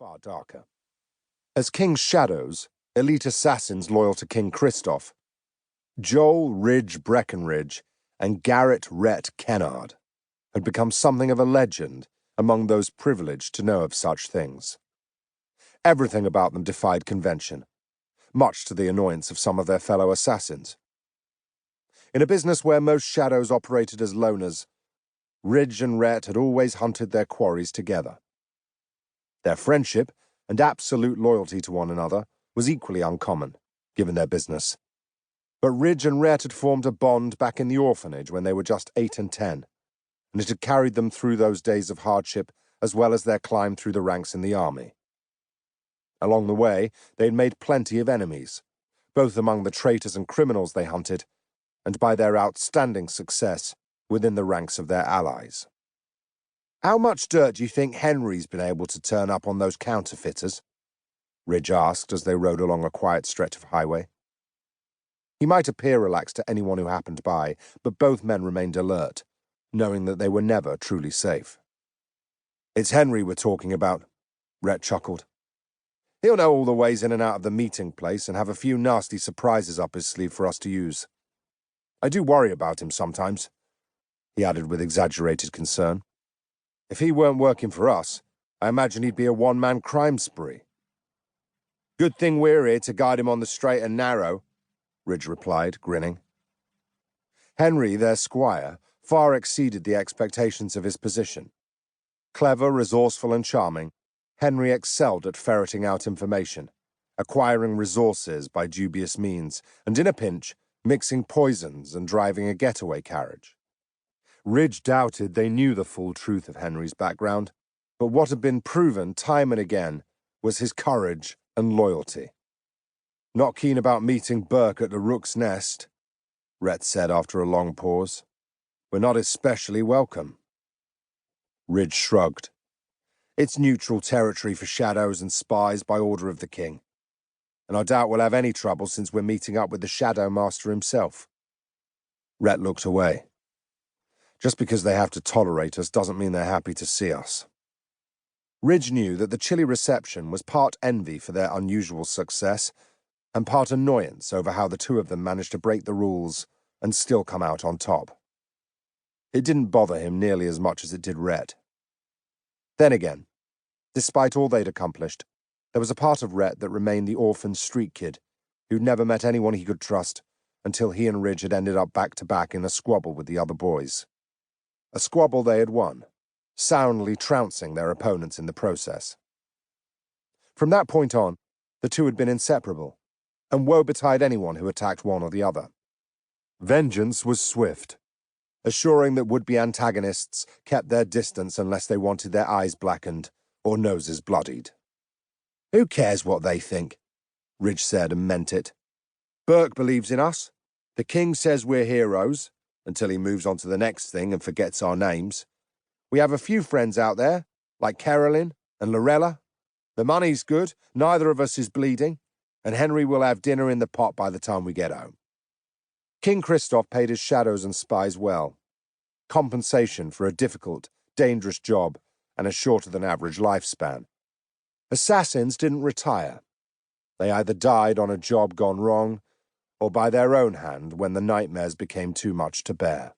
far darker. As King's shadows, elite assassins loyal to King Kristoph, Joel Ridge Breckenridge and Garrett Rhett Kennard had become something of a legend among those privileged to know of such things. Everything about them defied convention, much to the annoyance of some of their fellow assassins. In a business where most shadows operated as loners, Ridge and Rhett had always hunted their quarries together. Their friendship and absolute loyalty to one another was equally uncommon, given their business. But Ridge and Rhett had formed a bond back in the orphanage when they were just 8 and 10, and it had carried them through those days of hardship as well as their climb through the ranks in the army. Along the way, they had made plenty of enemies, both among the traitors and criminals they hunted, and by their outstanding success within the ranks of their allies. "How much dirt do you think Henry's been able to turn up on those counterfeiters?" Ridge asked as they rode along a quiet stretch of highway. He might appear relaxed to anyone who happened by, but both men remained alert, knowing that they were never truly safe. "It's Henry we're talking about," Rhett chuckled. "He'll know all the ways in and out of the meeting place and have a few nasty surprises up his sleeve for us to use. I do worry about him sometimes," he added with exaggerated concern. "If he weren't working for us, I imagine he'd be a one-man crime spree." "Good thing we're here to guide him on the straight and narrow," Ridge replied, grinning. Henry, their squire, far exceeded the expectations of his position. Clever, resourceful, and charming, Henry excelled at ferreting out information, acquiring resources by dubious means, and in a pinch, mixing poisons and driving a getaway carriage. Ridge doubted they knew the full truth of Henry's background, but what had been proven time and again was his courage and loyalty. "Not keen about meeting Burke at the Rook's Nest," Rhett said after a long pause. "We're not especially welcome." Ridge shrugged. "It's neutral territory for shadows and spies by order of the king, and I doubt we'll have any trouble since we're meeting up with the Shadow Master himself." Rhett looked away. Just because they have to tolerate us doesn't mean they're happy to see us. Ridge knew that the chilly reception was part envy for their unusual success and part annoyance over how the two of them managed to break the rules and still come out on top. It didn't bother him nearly as much as it did Rhett. Then again, despite all they'd accomplished, there was a part of Rhett that remained the orphan street kid who'd never met anyone he could trust until he and Ridge had ended up back-to-back in a squabble with the other boys. A squabble they had won, soundly trouncing their opponents in the process. From that point on, the two had been inseparable, and woe betide anyone who attacked one or the other. Vengeance was swift, assuring that would-be antagonists kept their distance unless they wanted their eyes blackened or noses bloodied. "Who cares what they think?" Ridge said and meant it. "Burke believes in us. The king says we're heroes, until he moves on to the next thing and forgets our names. We have a few friends out there, like Carolyn and Lorella. The money's good, neither of us is bleeding, and Henry will have dinner in the pot by the time we get home." King Kristoph paid his shadows and spies well. Compensation for a difficult, dangerous job and a shorter-than-average lifespan. Assassins didn't retire. They either died on a job gone wrong or by their own hand when the nightmares became too much to bear.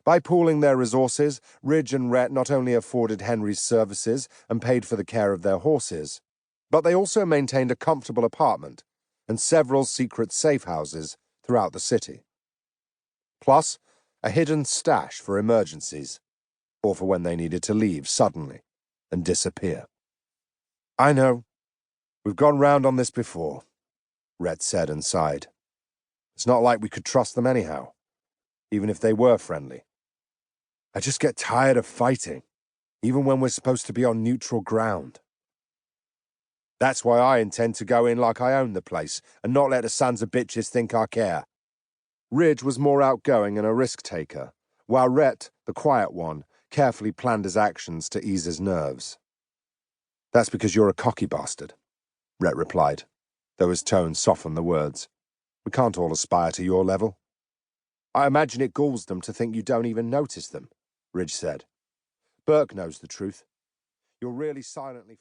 By pooling their resources, Ridge and Rhett not only afforded Henry's services and paid for the care of their horses, but they also maintained a comfortable apartment and several secret safe houses throughout the city. Plus, a hidden stash for emergencies, or for when they needed to leave suddenly and disappear. "I know. We've gone round on this before," Rhett said and sighed. "It's not like we could trust them anyhow, even if they were friendly. I just get tired of fighting, even when we're supposed to be on neutral ground. That's why I intend to go in like I own the place and not let the sons of bitches think I care." Ridge was more outgoing and a risk-taker, while Rhett, the quiet one, carefully planned his actions to ease his nerves. "That's because you're a cocky bastard," Rhett replied, though his tone softened the words. "We can't all aspire to your level." "I imagine it galls them to think you don't even notice them," Ridge said. "Burke knows the truth. You're really silently..."